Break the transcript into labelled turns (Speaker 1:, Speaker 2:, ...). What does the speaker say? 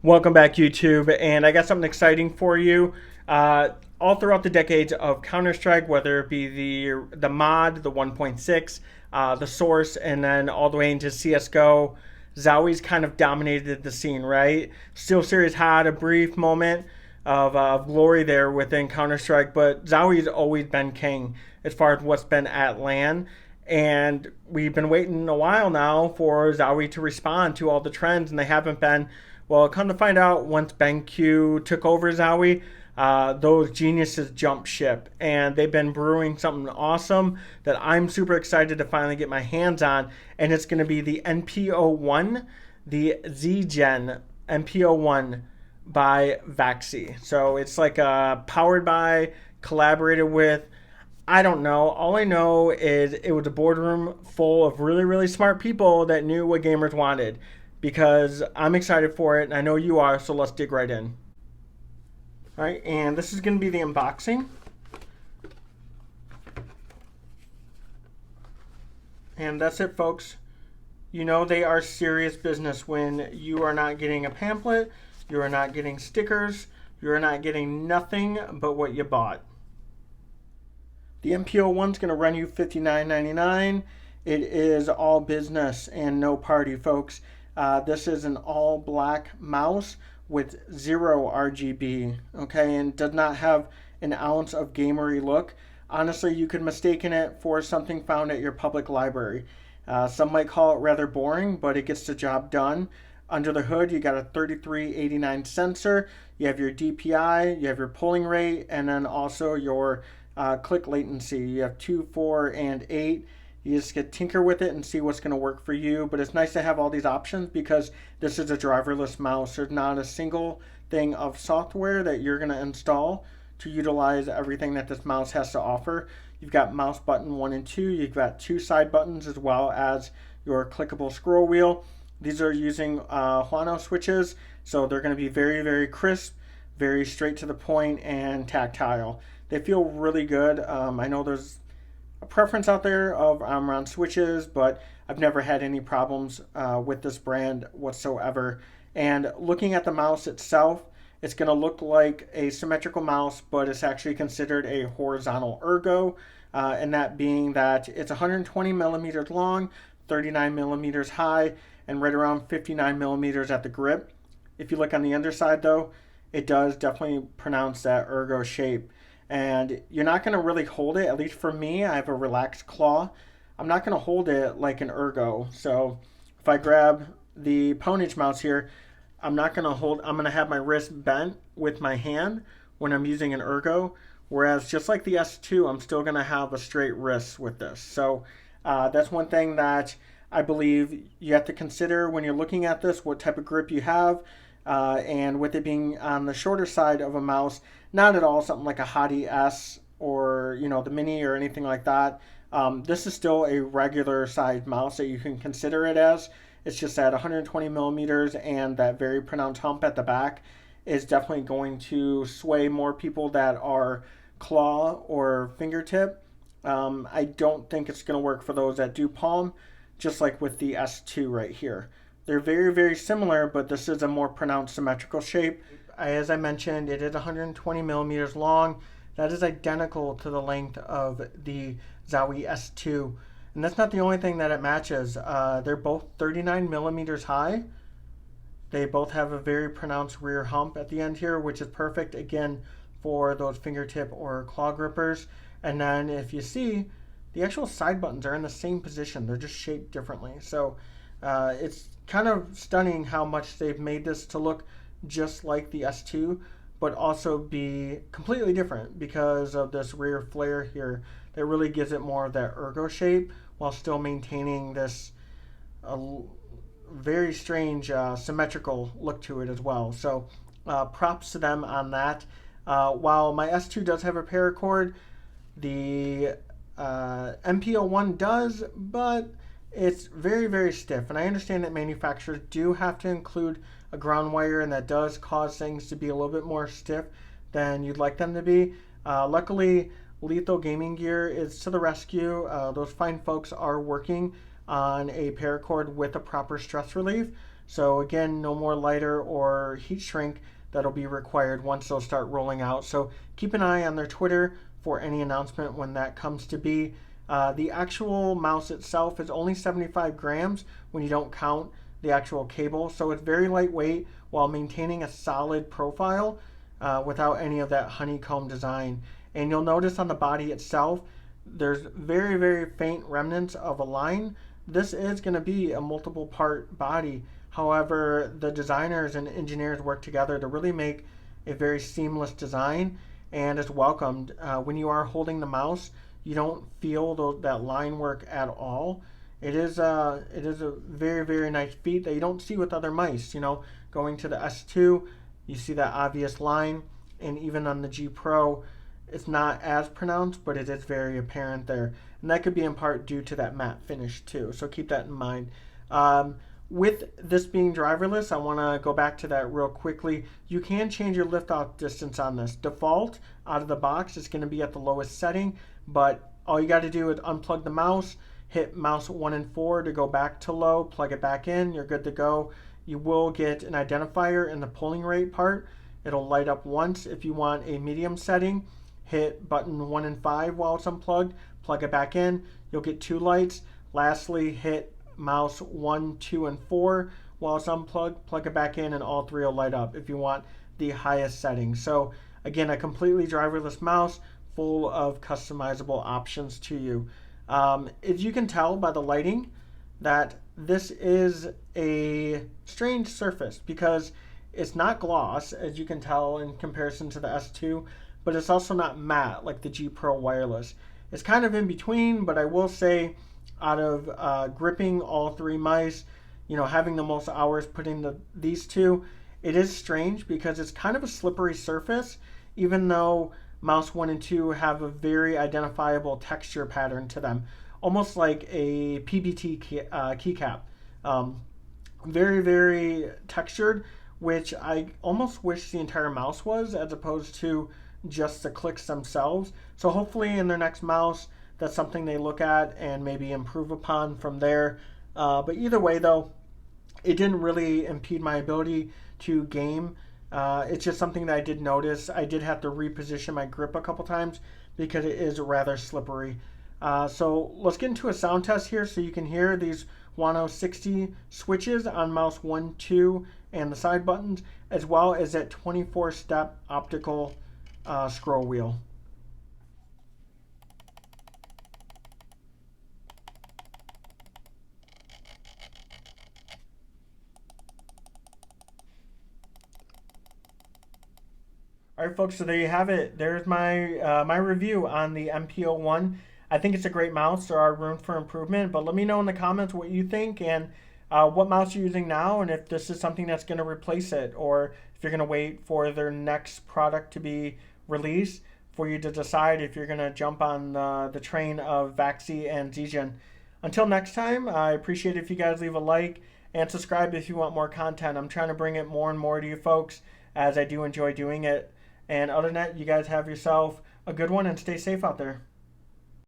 Speaker 1: Welcome back, YouTube, and I got something exciting for you. All throughout the decades of Counter-Strike, whether it be the mod, the 1.6, the source, and then all the way into CSGO, Zowie's kind of dominated the scene, right? SteelSeries had a brief moment of glory there within Counter-Strike, but Zowie's always been king as far as what's been at LAN. And we've been waiting a while now for Zowie to respond to all the trends, and they haven't been. Well, come to find out, once BenQ took over Zowie, those geniuses jumped ship, and they've been brewing something awesome that I'm super excited to finally get my hands on, and it's going to be the NP-01, the Z-Gen NP-01 by Vaxee. So it's like powered by, collaborated with, I don't know. All I know is it was a boardroom full of really, really smart people that knew what gamers wanted, because I'm excited for it, and I know you are, so let's dig right in. All right, and this is going to be the unboxing. And that's it, folks. You know they are serious business when you are not getting a pamphlet, you are not getting stickers, you are not getting nothing but what you bought. The NP-01 is going to run you $59.99. It is all business and no party, folks. This is an all black mouse with 0 RGB, okay, and does not have an ounce of gamery look. Honestly, you could mistake it for something found at your public library. Some might call it rather boring, but it gets the job done. Under the hood, you got a 3389 sensor, you have your DPI, you have your polling rate, and then also your click latency. You have 2, 4, and 8. You just get tinker with it and see what's going to work for you. But it's nice to have all these options because this is a driverless mouse. There's not a single thing of software that you're going to install to utilize everything that this mouse has to offer. You've got mouse button 1 and 2. You've got 2 side buttons as well as your clickable scroll wheel. These are using Huano switches, so they're going to be very, very crisp, very straight to the point, and tactile. They feel really good. I know there's a preference out there of around switches, but I've never had any problems with this brand whatsoever. And looking at the mouse itself, it's going to look like a symmetrical mouse, but it's actually considered a horizontal ergo, and that being that it's 120 millimeters long, 39 millimeters high, and right around 59 millimeters at the grip. If you look on the underside though, it does definitely pronounce that ergo shape. And you're not going to really hold it, at least for me, I have a relaxed claw. I'm not going to hold it like an ergo. So if I grab the Ponage mouse here, I'm going to have my wrist bent with my hand when I'm using an ergo. Whereas just like the S2, I'm still going to have a straight wrist with this. So that's one thing that I believe you have to consider when you're looking at this, what type of grip you have. And with it being on the shorter side of a mouse, not at all something like a Hottie S or the Mini or anything like that. This is still a regular sized mouse that you can consider it as. It's just at 120 millimeters, and that very pronounced hump at the back is definitely going to sway more people that are claw or fingertip. I don't think it's going to work for those that do palm, just like with the S2 right here. They're very, very similar, but this is a more pronounced symmetrical shape. As I mentioned, it is 120 millimeters long. That is identical to the length of the Zowie S2. And that's not the only thing that it matches. They're both 39 millimeters high. They both have a very pronounced rear hump at the end here, which is perfect, again, for those fingertip or claw grippers. And then if you see, the actual side buttons are in the same position. They're just shaped differently. So it's kind of stunning how much they've made this to look just like the S2, but also be completely different because of this rear flare here that really gives it more of that ergo shape while still maintaining this very strange symmetrical look to it as well. So props to them on that. While my S2 does have a paracord, the NP-01 does, but it's very, very stiff. And I understand that manufacturers do have to include a ground wire, and that does cause things to be a little bit more stiff than you'd like them to be. Luckily, Lethal Gaming Gear is to the rescue. Those fine folks are working on a paracord with a proper stress relief. So again, no more lighter or heat shrink that'll be required once they'll start rolling out. So keep an eye on their Twitter for any announcement when that comes to be. The actual mouse itself is only 75 grams when you don't count the actual cable. So it's very lightweight while maintaining a solid profile without any of that honeycomb design. And you'll notice on the body itself, there's very, very faint remnants of a line. This is going to be a multiple part body. However, the designers and engineers work together to really make a very seamless design, and it's welcomed. When you are holding the mouse, you don't feel that line work at all. It is a very, very nice feat that you don't see with other mice. You know, going to the S2, you see that obvious line, and even on the G Pro, it's not as pronounced, but it is very apparent there. And that could be in part due to that matte finish too. So keep that in mind. With this being driverless, I want to go back to that real quickly. You can change your liftoff distance on this. Default out of the box is going to be at the lowest setting, but all you got to do is unplug the mouse, hit mouse 1 and 4 to go back to low, plug it back in, you're good to go. You will get an identifier in the pulling rate part. It'll light up once. If you want a medium setting, hit button 1 and 5 while it's unplugged, plug it back in, you'll get 2 lights. Lastly, hit mouse 1, 2, and 4 while it's unplugged, plug it back in, and all 3 will light up if you want the highest setting. So again, a completely driverless mouse full of customizable options to you. As you can tell by the lighting that this is a strange surface because it's not gloss, as you can tell in comparison to the S2, but it's also not matte like the G Pro wireless. It's kind of in between, but I will say out of gripping all 3 mice, you know, having the most hours putting these two, it is strange because it's kind of a slippery surface, even though mouse 1 and 2 have a very identifiable texture pattern to them, almost like a PBT keycap. Very, very textured, which I almost wish the entire mouse was, as opposed to just the clicks themselves. So hopefully in their next mouse, that's something they look at and maybe improve upon from there. But either way, though, it didn't really impede my ability to game. It's just something that I did notice. I did have to reposition my grip a couple times because it is rather slippery. So let's get into a sound test here so you can hear these Wano 60 switches on mouse 1, 2, and the side buttons, as well as that 24-step optical scroll wheel. All right, folks, so there you have it. There's my my review on the NP-01. I think it's a great mouse. There are room for improvement, but let me know in the comments what you think and what mouse you're using now, and if this is something that's going to replace it, or if you're going to wait for their next product to be released for you to decide if you're going to jump on the train of Vaxee and Nygen. Until next time, I appreciate it if you guys leave a like and subscribe if you want more content. I'm trying to bring it more and more to you folks as I do enjoy doing it. And other than that, you guys have yourself a good one and stay safe out there.